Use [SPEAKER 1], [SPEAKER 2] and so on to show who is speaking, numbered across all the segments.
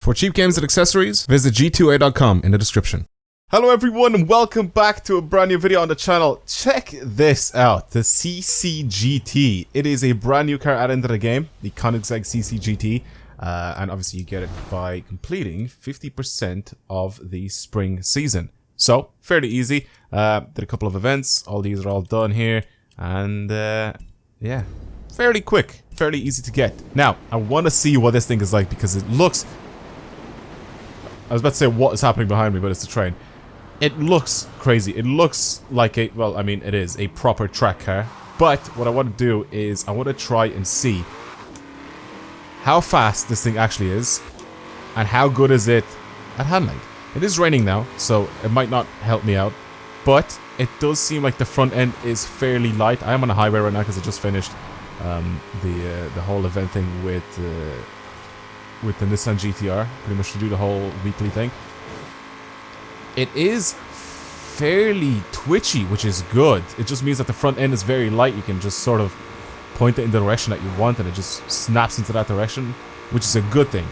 [SPEAKER 1] For cheap games and accessories, visit g2a.com in the description. Hello everyone and welcome back to a brand new video on the channel. Check this out, the CCGT. It is a brand new car added into the game, the KOENIGSEGG CCGT. And obviously you get it by completing 50% of the spring season. So, fairly easy. Did a couple of events, all these are all done here. And yeah, fairly quick, fairly easy to get. Now, I want to see what this thing is like because it looks... I was about to say what is happening behind me, but it's the train. It looks crazy. It looks like a... well, I mean, it is a proper track car. But what I want to do is I want to try and see how fast this thing actually is and how good is it at handling. It is raining now, so it might not help me out. But it does seem like the front end is fairly light. I am on a highway right now because I just finished the whole event thing with the Nissan GTR, pretty much to do the whole weekly thing. It is fairly twitchy, which is good. It just means that the front end is very light. You can just sort of point it in the direction that you want and it just snaps into that direction, which is a good thing.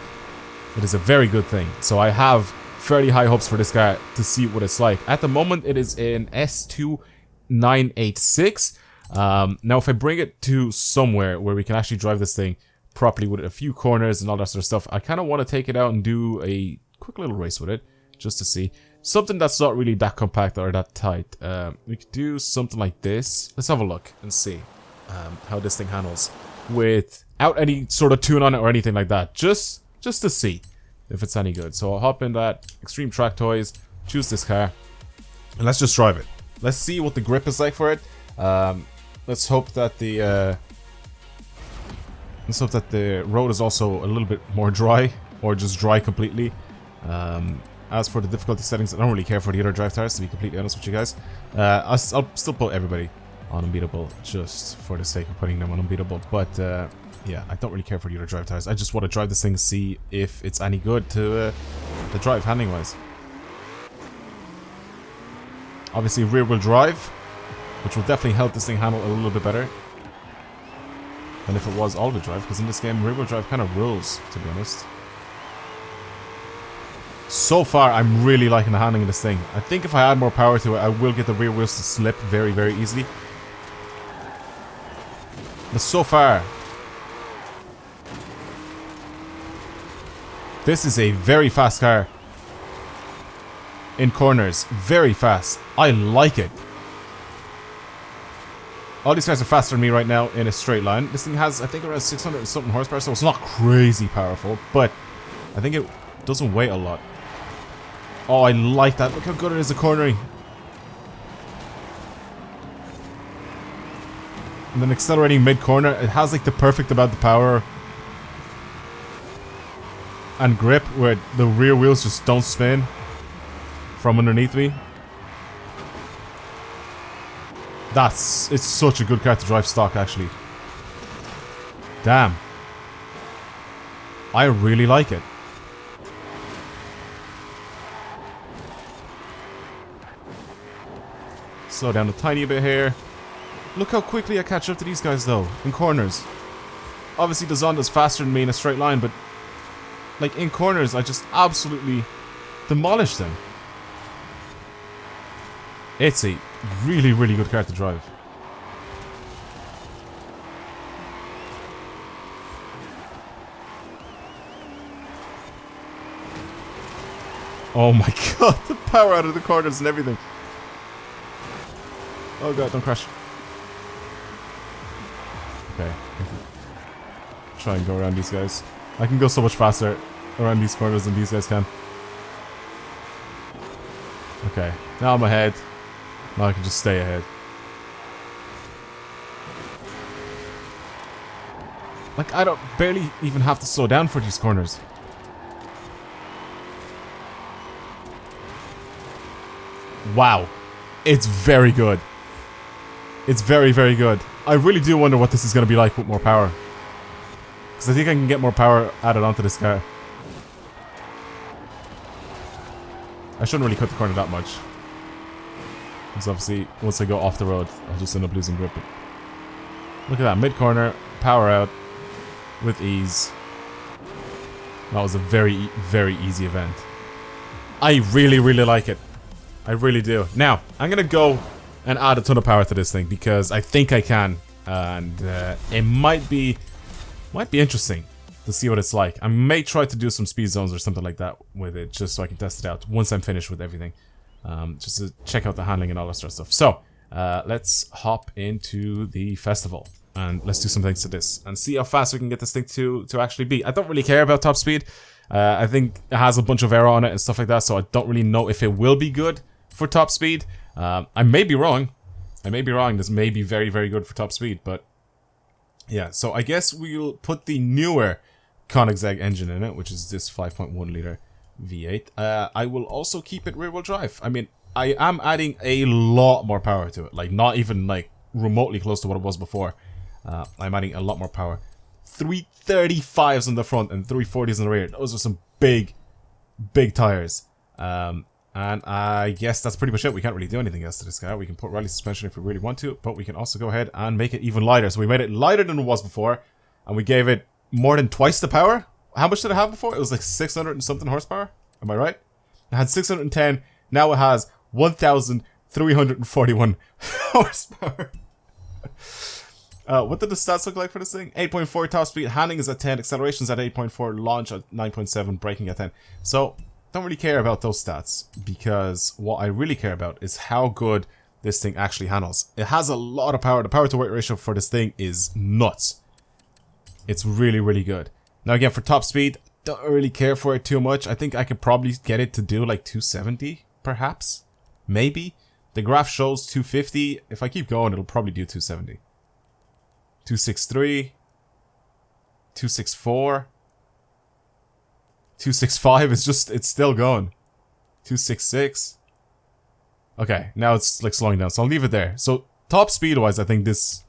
[SPEAKER 1] It is a very good thing. So I have fairly high hopes for this car to see what it's like. At the moment, it is in S2986. Now, if I bring it to somewhere where we can actually drive this thing properly with a few corners and all that sort of stuff, I kind of want to take it out and do a quick little race with it just to see something that's not really that compact or that tight. We could do something like this. Let's have a look and see how this thing handles without any sort of tune on it or anything like that, just to see if it's any good. So I'll hop in that Extreme Track Toys, choose this car, and let's just drive it. Let's see what the grip is like for it. Let's hope that the road is also a little bit more dry, or just dry completely. As for the difficulty settings, I don't really care for the other drive tires, to be completely honest with you guys. I'll still put everybody on unbeatable, just for the sake of putting them on unbeatable. But yeah, I don't really care for the other drive tires. I just want to drive this thing to see if it's any good to drive handling wise. Obviously rear wheel drive, which will definitely help this thing handle a little bit better than if it was all-wheel drive, because in this game rear wheel drive kind of rules, to be honest. So far, I'm really liking the handling of this thing. I think if I add more power to it, I will get the rear wheels to slip very, very easily. But so far, this is a very fast car. In corners, very fast. I like it. All these cars are faster than me right now in a straight line. This thing has, I think, around 600 and something horsepower, so it's not crazy powerful, but I think it doesn't weigh a lot. Oh, I like that. Look how good it is at cornering. And then accelerating mid-corner, it has like the perfect amount of power and grip where the rear wheels just don't spin from underneath me. It's such a good car to drive stock, actually. Damn. I really like it. Slow down a tiny bit here. Look how quickly I catch up to these guys, though, in corners. Obviously, the Zonda's faster than me in a straight line, but like in corners, I just absolutely demolish them. It's a really, really good car to drive. Oh my god, the power out of the corners and everything. Oh god, don't crash. Okay. Try and go around these guys. I can go so much faster around these corners than these guys can. Okay, now I'm ahead. Now I can just stay ahead. Like, I don't barely even have to slow down for these corners. Wow. It's very good. It's very, very good. I really do wonder what this is going to be like with more power. Because I think I can get more power added onto this car. I shouldn't really cut the corner that much. Because obviously, once I go off the road, I'll just end up losing grip. Look at that, mid-corner, power out, with ease. That was a very, very easy event. I really, really like it. I really do. Now, I'm gonna go and add a ton of power to this thing because I think I can. And it might be interesting to see what it's like. I may try to do some speed zones or something like that with it just so I can test it out once I'm finished with everything. Just to check out the handling and all that sort of stuff. So, let's hop into the festival. And let's do some things to this and see how fast we can get this thing to actually beat. I don't really care about top speed. I think it has a bunch of aero on it and stuff like that, so I don't really know if it will be good for top speed. I may be wrong. I may be wrong. This may be very, very good for top speed, but yeah. So I guess we'll put the newer KOENIGSEGG engine in it, which is this 5.1 liter V8. I will also keep it rear-wheel drive. I mean, I am adding a lot more power to it, like not even like remotely close to what it was before. I'm adding a lot more power. 335s in the front and 340s in the rear. Those are some big, big tires. And I guess that's pretty much it. We can't really do anything else to this guy. We can put rally suspension if we really want to, but we can also go ahead and make it even lighter. So we made it lighter than it was before, and we gave it more than twice the power. How much did it have before? It was like 600 and something horsepower. Am I right? It had 610. Now it has 1,341 horsepower. What did the stats look like for this thing? 8.4 top speed, handling is at 10, acceleration's at 8.4, launch at 9.7, braking at 10. So, don't really care about those stats, because what I really care about is how good this thing actually handles. It has a lot of power. The power to weight ratio for this thing is nuts. It's really, really good. Now again, for top speed, don't really care for it too much. I think I could probably get it to do like 270, perhaps. Maybe. The graph shows 250. If I keep going, it'll probably do 270. 263, 264, 265, it's still going. 266. Okay, now it's like slowing down, so I'll leave it there. So top speed wise, I think this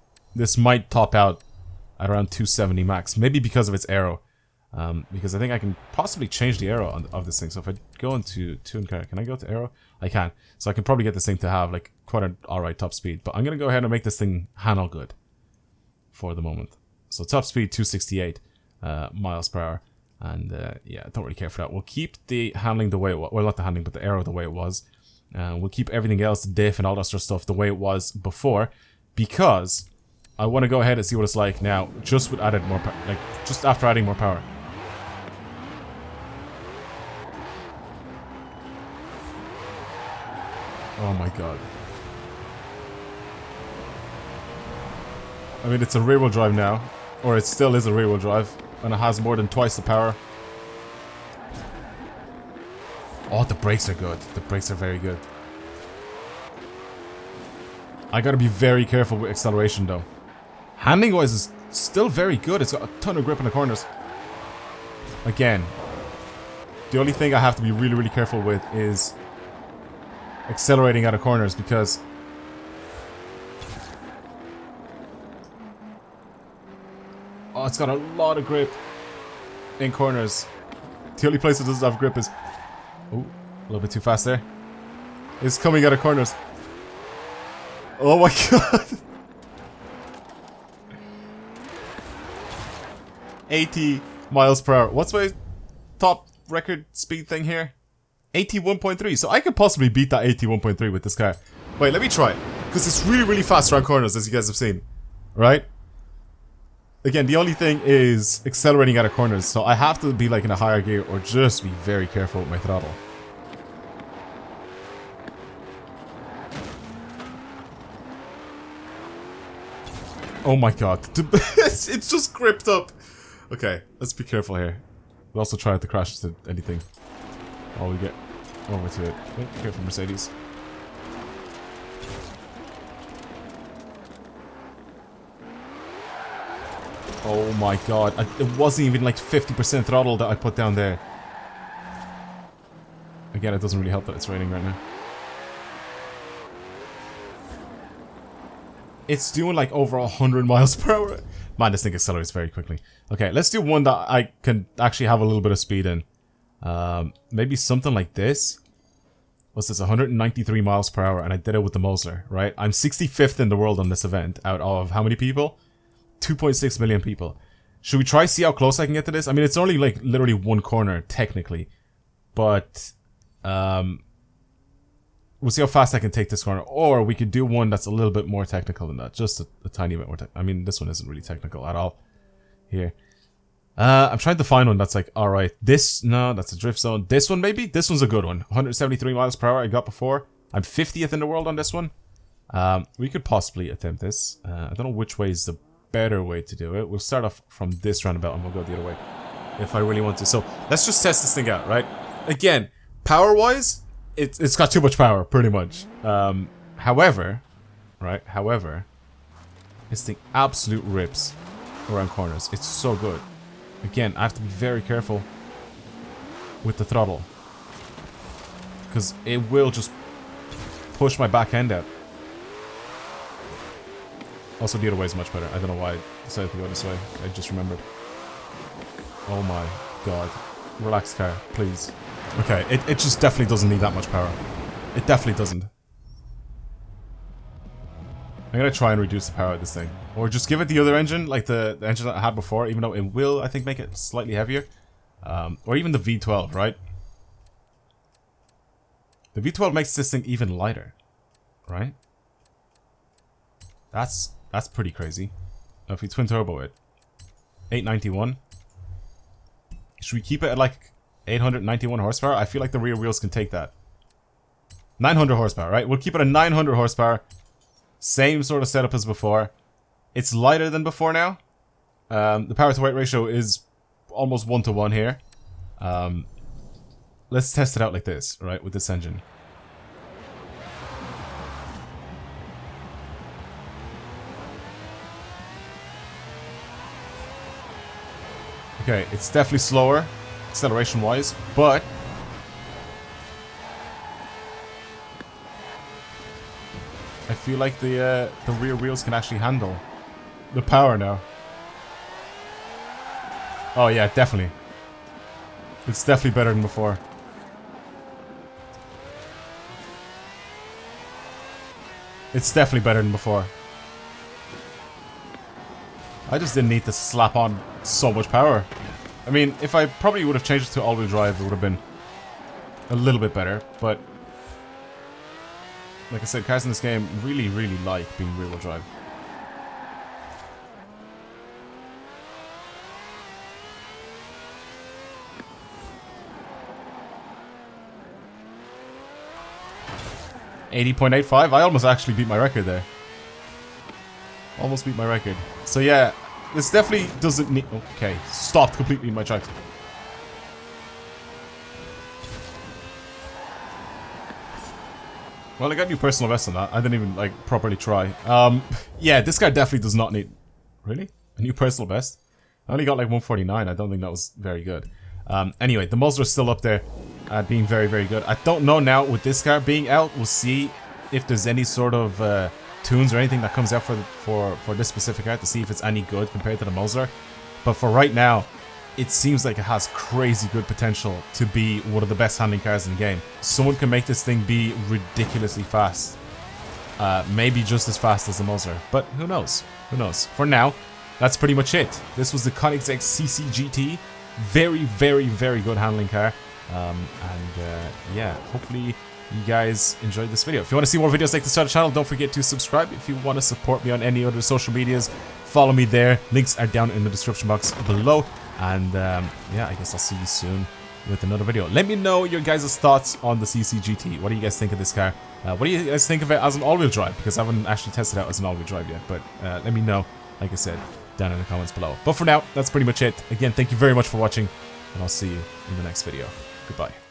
[SPEAKER 1] might top out at around 270 max, maybe because of its aero. Because I think I can possibly change the aero of this thing. So if I go into tune car, can I go to aero? I can. So I can probably get this thing to have like quite an alright top speed. But I'm gonna go ahead and make this thing handle good for the moment. So top speed 268 miles per hour, and yeah, I don't really care for that. We'll keep the handling the way it was. Well, not the handling, but the aero the way it was. We'll keep everything else, the diff and all that sort of stuff, the way it was before, because I want to go ahead and see what it's like now, just with added more, like just after adding more power. Oh my god. I mean, it's a rear-wheel drive now, or it still is a rear-wheel drive, and it has more than twice the power. Oh, the brakes are good. The brakes are very good. I gotta be very careful with acceleration, though. Handling-wise is still very good. It's got a ton of grip in the corners. Again, the only thing I have to be really, really careful with is accelerating out of corners, because oh, it's got a lot of grip in corners. The only place it doesn't have grip is... Oh, a little bit too fast there. It's coming out of corners. Oh my god. 80 miles per hour. What's my top record speed thing here? 81.3. So I could possibly beat that 81.3 with this car. Wait, let me try it. Because it's really, really fast around corners, as you guys have seen. Right? Again, the only thing is accelerating out of corners, so I have to be like in a higher gear or just be very careful with my throttle. Oh my god, it's just gripped up. Okay, let's be careful here. We'll also try not to crash into anything while we get over to it. Oh, be careful, Mercedes. Oh my god, it wasn't even like 50% throttle that I put down there. Again, it doesn't really help that it's raining right now. It's doing like over 100 miles per hour. Man, this thing accelerates very quickly. Okay, let's do one that I can actually have a little bit of speed in. Maybe something like this. What's this, 193 miles per hour, and I did it with the Mosler, right? I'm 65th in the world on this event out of how many people? 2.6 million people. Should we try see how close I can get to this? I mean, it's only like literally one corner technically, but we'll see how fast I can take this corner. Or we could do one that's a little bit more technical than that, just a tiny bit more. I mean, this one isn't really technical at all. Here, I'm trying to find one that's like, all right, this, no, that's a drift zone. This one maybe. This one's a good one. 173 miles per hour I got before. I'm 50th in the world on this one. We could possibly attempt this. I don't know which way is the better way to do it. We'll start off from this roundabout and we'll go the other way if I really want to. So let's just test this thing out, right? Again, power wise, it's got too much power pretty much. However, this thing absolute rips around corners. It's so good. Again, I have to be very careful with the throttle because it will just push my back end out. Also, the other way is much better. I don't know why I decided to go this way. I just remembered. Oh my god. Relax, car, please. Okay, it just definitely doesn't need that much power. It definitely doesn't. I'm gonna try and reduce the power of this thing. Or just give it the other engine, like the engine that I had before, even though it will, I think, make it slightly heavier. Or even the V12, right? The V12 makes this thing even lighter, right? That's pretty crazy. Now if we twin turbo it, 891. Should we keep it at like 891 horsepower? I feel like the rear wheels can take that. 900 horsepower, right? We'll keep it at 900 horsepower. Same sort of setup as before. It's lighter than before now. The power to weight ratio is almost 1-to-1 here. Let's test it out like this, right? With this engine. Okay, it's definitely slower, acceleration-wise, but I feel like the rear wheels can actually handle the power now. Oh yeah, definitely. It's definitely better than before. It's definitely better than before. I just didn't need to slap on so much power. I mean, if I probably would have changed it to all-wheel drive, it would have been a little bit better, but like I said, cars in this game really, really like being rear-wheel drive. .85. I almost actually beat my record there. Almost beat my record. So yeah, this definitely doesn't need... Okay, stopped completely in my tracks. Well, I got new personal best on that. I didn't even, like, properly try. Yeah, this guy definitely does not need... Really? A new personal best? I only got, like, 149. I don't think that was very good. Anyway, the muzzler is still up there, being very, very good. I don't know now, with this car being out, we'll see if there's any sort of tunes or anything that comes out for this specific car to see if it's any good compared to the muzzler. But for right now, it seems like it has crazy good potential to be one of the best handling cars in the game. Someone can make this thing be ridiculously fast. Maybe just as fast as the muzzler, but who knows? Who knows? For now, that's pretty much it. This was the KOENIGSEGG CC GT. Very, very, very good handling car. Yeah, hopefully you guys enjoyed this video. If you want to see more videos like this on the channel, don't forget to subscribe. If you want to support me on any other social medias, follow me there. Links are down in the description box below. And yeah, I guess I'll see you soon with another video. Let me know your guys' thoughts on the CC GT. What do you guys think of this car? What do you guys think of it as an all-wheel drive? Because I haven't actually tested it out as an all-wheel drive yet. But let me know, like I said, down in the comments below. But for now, that's pretty much it. Again, thank you very much for watching, and I'll see you in the next video. Goodbye.